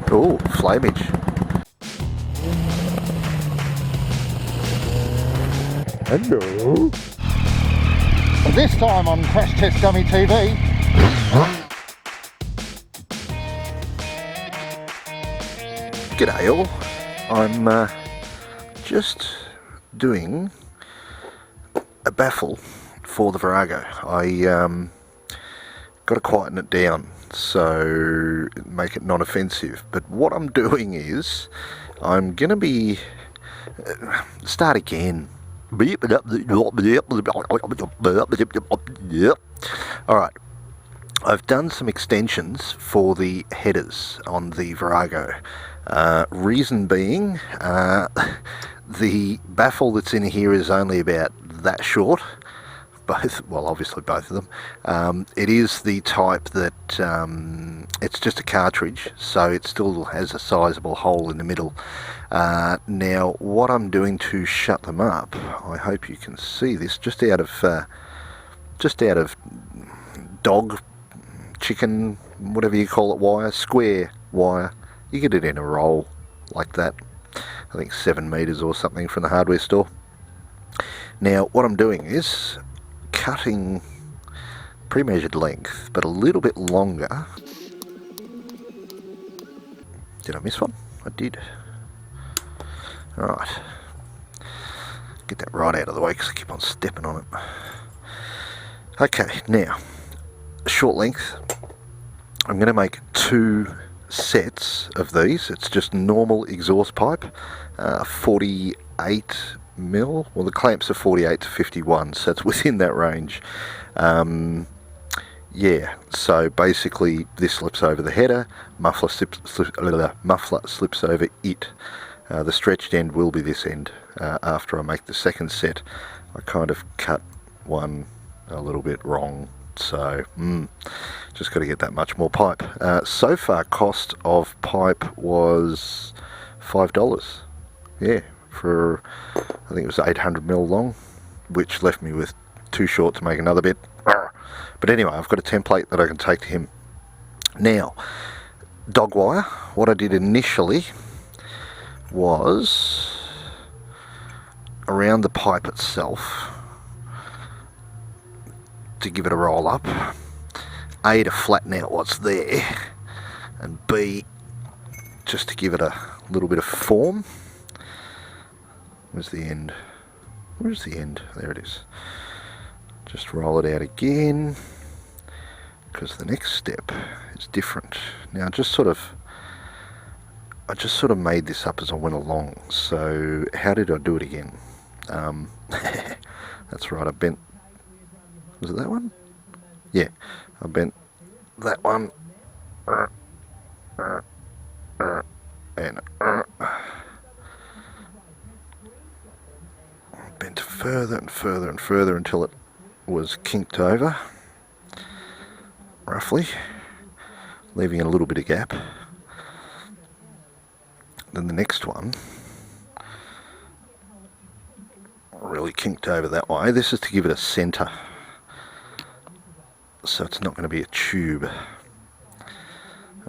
Oh, flamage. Hello. This time on CrashTestDummyTV. G'day all. I'm just doing a baffle for the Virago. I got to quieten it down, so make it non-offensive. But what I'm doing is I'm going to be start again. Alright, I've done some extensions for the headers on the Virago. Reason being, the baffle that's in here is only about that short. Well, obviously both of them. It is the type that it's just a cartridge, so it still has a sizable hole in the middle. Now, what I'm doing to shut them up, I hope you can see this, just out of dog, chicken, whatever you call it, wire, square wire. You get it in a roll like that. I think 7 meters or something from the hardware store. Now, what I'm doing is cutting pre-measured length, but a little bit longer. Did I miss one? I did. Alright. Get that right out of the way because I keep on stepping on it. Okay, now, short length. I'm going to make 2 sets of these. It's just normal exhaust pipe, 48 mil. Well, the clamps are 48 to 51, so it's within that range. Yeah, so basically this slips over the header, muffler slips over it. The stretched end will be this end. After I make the second set, I kind of cut one a little bit wrong, so just got to get that much more pipe. So far, cost of pipe was $5. Yeah, for I think it was 800 mil long, which left me with too short to make another bit. But anyway, I've got a template that I can take to him. Now, dog wire. What I did initially was around the pipe itself to give it a roll up. A, to flatten out what's there, and B, just to give it a little bit of form. Where's the end? Where's the end? There it is. Just roll it out again, because the next step is different. Now, I just sort of made this up as I went along. So how did I do it again? That's right, I bent, was it that one? Yeah, I bent that one, and bent further and further and further until it was kinked over, roughly, leaving a little bit of gap. Then the next one, really kinked over that way. This is to give it a centre, so it's not going to be a tube.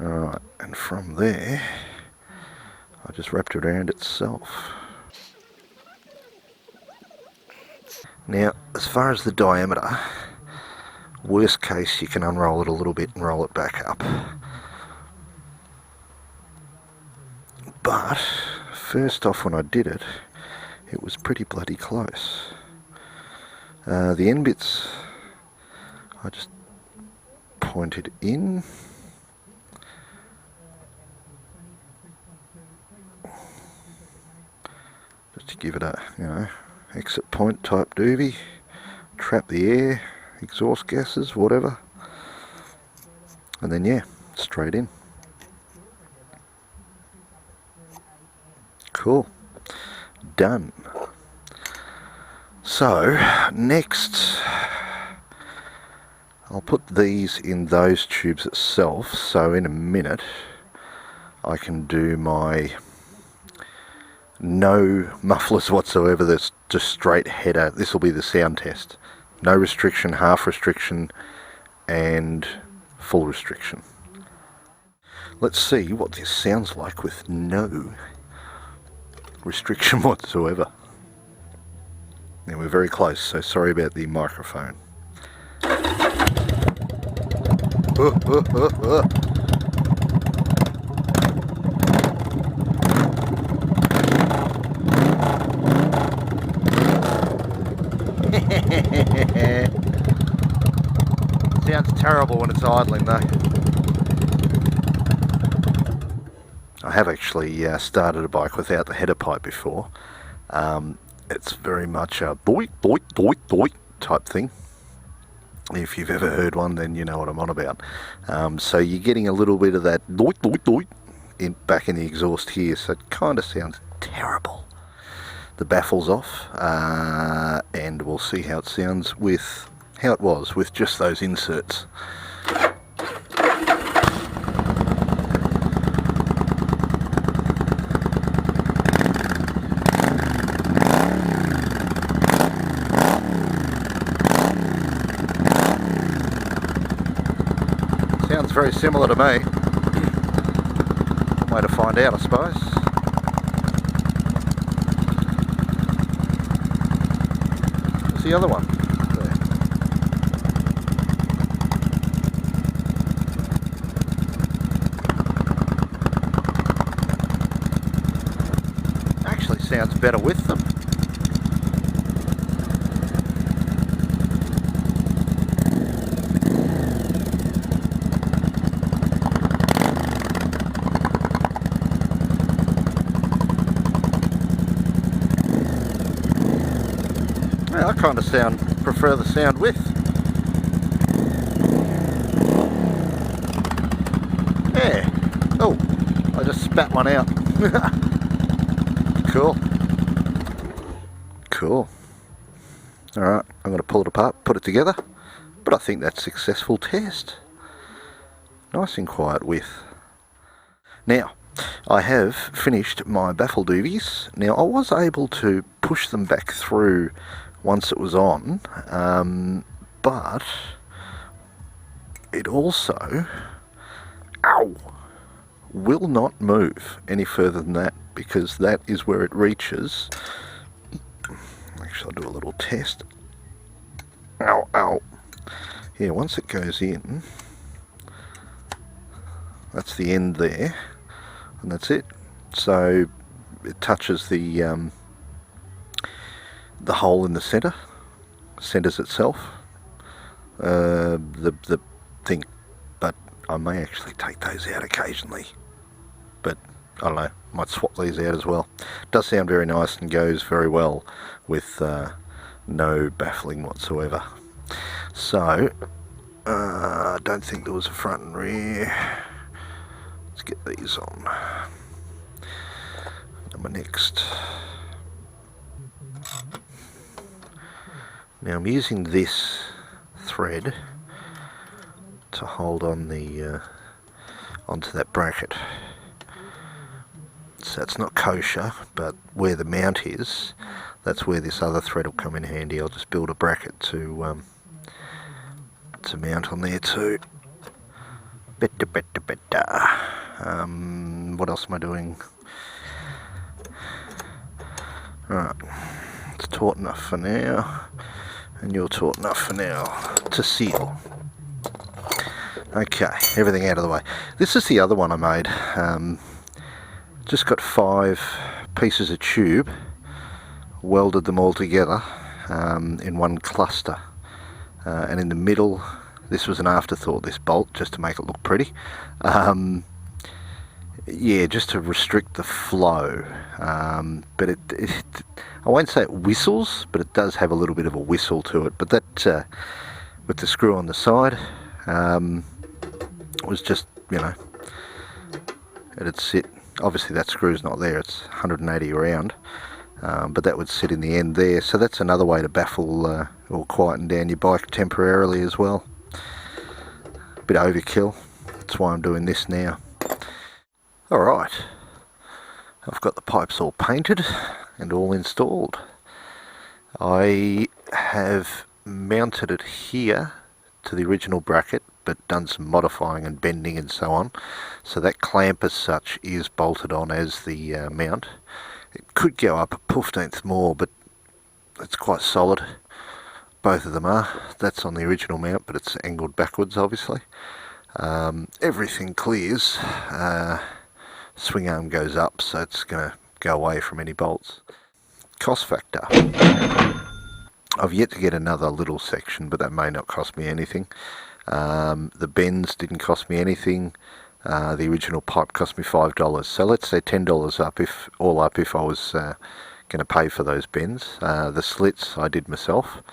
Alright, and from there, I just wrapped it around itself. Now, as far as the diameter, worst case you can unroll it a little bit and roll it back up. But, first off, when I did it, it was pretty bloody close. The end bits, I just pointed in. Just to give it a, exit point type doobie. Trap the air, exhaust gases, whatever. And then, yeah, straight in. Cool. Done. So, next, I'll put these in those tubes itself, so in a minute I can do my no mufflers whatsoever, that's just straight header. This will be the sound test. No restriction, half restriction, and full restriction. Let's see what this sounds like with no restriction whatsoever. Now we're very close, so sorry about the microphone. Sounds terrible when it's idling though. I have actually started a bike without the header pipe before. It's very much a doit, doit, doit, doit type thing. If you've ever heard one, then you know what I'm on about. So you're getting a little bit of that doit, doit, doit back in the exhaust here, so it kind of sounds terrible. The baffle's off, and we'll see how it sounds with how it was with just those inserts. Sounds very similar to me. Way to find out, I suppose. Where's the other one? There. Actually sounds better with them. I kind of prefer the sound with. Yeah. Oh, I just spat one out. Cool. Cool. Alright, I'm going to pull it apart, put it together. But I think that's a successful test. Nice and quiet with. Now, I have finished my baffle doovies. Now, I was able to push them back through once it was on, but it also will not move any further than that, because that is where it reaches. Actually, I'll do a little test. Ow. Yeah, once it goes in, that's the end there, and that's it. So it touches the hole in the centers itself, the thing, but I may actually take those out occasionally, but I don't know, might swap these out as well. It does sound very nice and goes very well with no baffling whatsoever. So I don't think there was a front and rear. Let's get these on. Number next. Now I'm using this thread to hold on the onto that bracket. So it's not kosher, but where the mount is, that's where this other thread will come in handy. I'll just build a bracket to mount on there too. What else am I doing? Right, it's taut enough for now. And you're taut enough for now to seal. Okay, everything out of the way. This is the other one I made. Just got 5 pieces of tube, welded them all together in one cluster. And in the middle, this was an afterthought, this bolt, just to make it look pretty. Yeah, just to restrict the flow. But it I won't say it whistles, but it does have a little bit of a whistle to it. But that, with the screw on the side, was just, you know, it'd sit. Obviously that screw's not there, it's 180 around, but that would sit in the end there. So that's another way to baffle or quieten down your bike temporarily as well. Bit overkill, that's why I'm doing this now. Alright, I've got the pipes all painted and all installed. I have mounted it here to the original bracket, but done some modifying and bending and so on. So that clamp as such is bolted on as the mount. It could go up a 15th more, but it's quite solid. Both of them are. That's on the original mount, but it's angled backwards, obviously. Everything clears. Swing arm goes up, so it's going to go away from any bolts. Cost factor. I've yet to get another little section, but that may not cost me anything. The bends didn't cost me anything. The original pipe cost me $5. So let's say $10 up, if I was going to pay for those bends. The slits I did myself,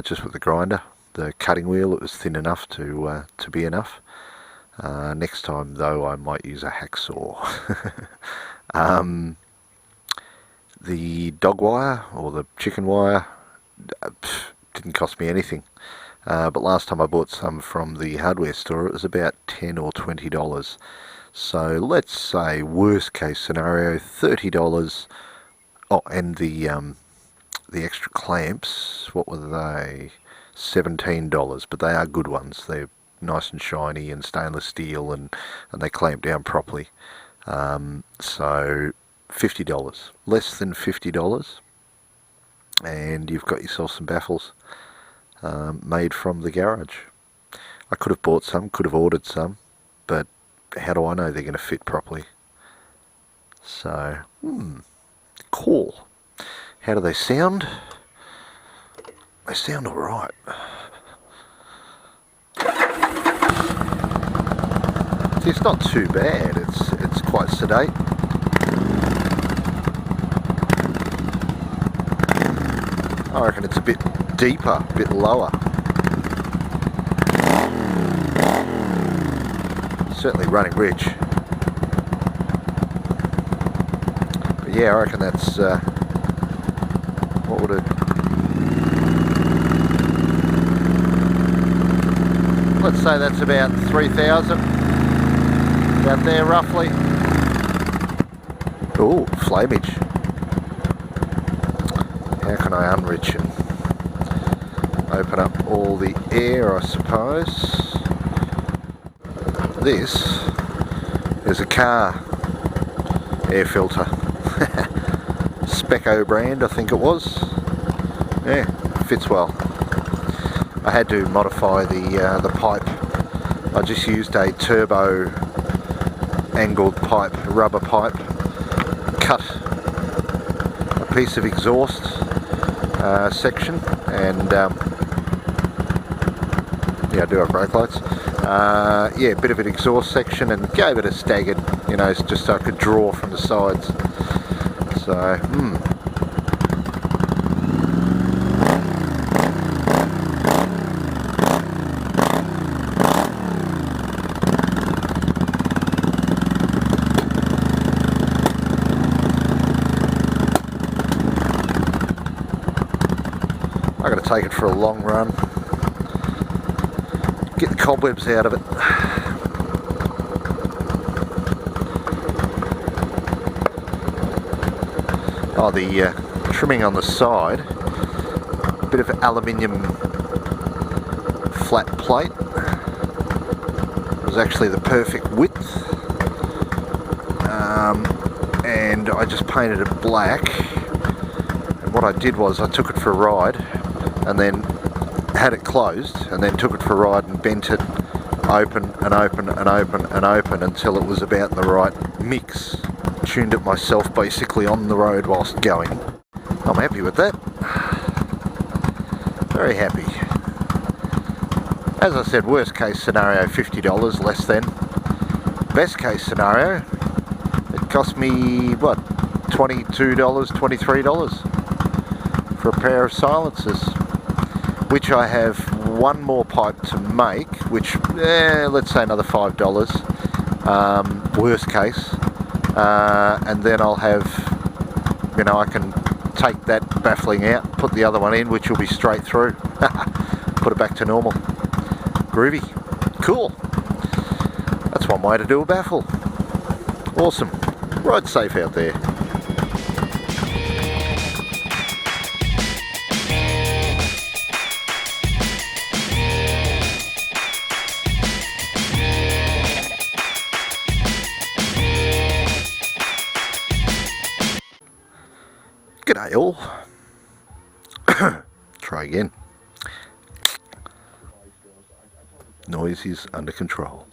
just with the grinder. The cutting wheel, it was thin enough to be enough. Next time though, I might use a hacksaw. The dog wire or the chicken wire didn't cost me anything, but last time I bought some from the hardware store it was about $10 or $20. So let's say worst case scenario $30. Oh, and the extra clamps, what were they? $17, but they are good ones. They're nice and shiny and stainless steel, and they clamp down properly. So $50, less than $50, and you've got yourself some baffles made from the garage. I could have bought some, could have ordered some, but how do I know they're going to fit properly? So, cool. How do they sound? They sound alright. It's not too bad, it's quite sedate. I reckon it's a bit deeper, a bit lower. Certainly running rich. But yeah, I reckon that's, what would it... Let's say that's about 3,000. About there roughly. Oh, flamage. How can I unrich and open up all the air, I suppose? This is a car air filter. Specco brand, I think it was. Yeah, fits well. I had to modify the pipe. I just used a turbo angled pipe, rubber pipe, cut a piece of exhaust section, and yeah, I do have brake lights. Yeah, a bit of an exhaust section, and gave it a staggered, you know, just so I could draw from the sides. So, I'm going to take it for a long run, get the cobwebs out of it. Oh, the trimming on the side, a bit of aluminium flat plate, was actually the perfect width, and I just painted it black. And what I did was I took it for a ride and then had it closed, and then took it for a ride and bent it open and open and open and open until it was about the right mix. Tuned it myself basically on the road whilst going. I'm happy with that. Very happy. As I said, worst case scenario $50, less than. Best case scenario, it cost me what, $22, $23 for a pair of silencers, which I have one more pipe to make, which let's say another $5, worst case. And then I'll have, you know, I can take that baffling out, put the other one in, which will be straight through. Put it back to normal. Groovy. Cool. That's one way to do a baffle. Awesome. Ride safe out there. G'day all. Try again. Noise is under control.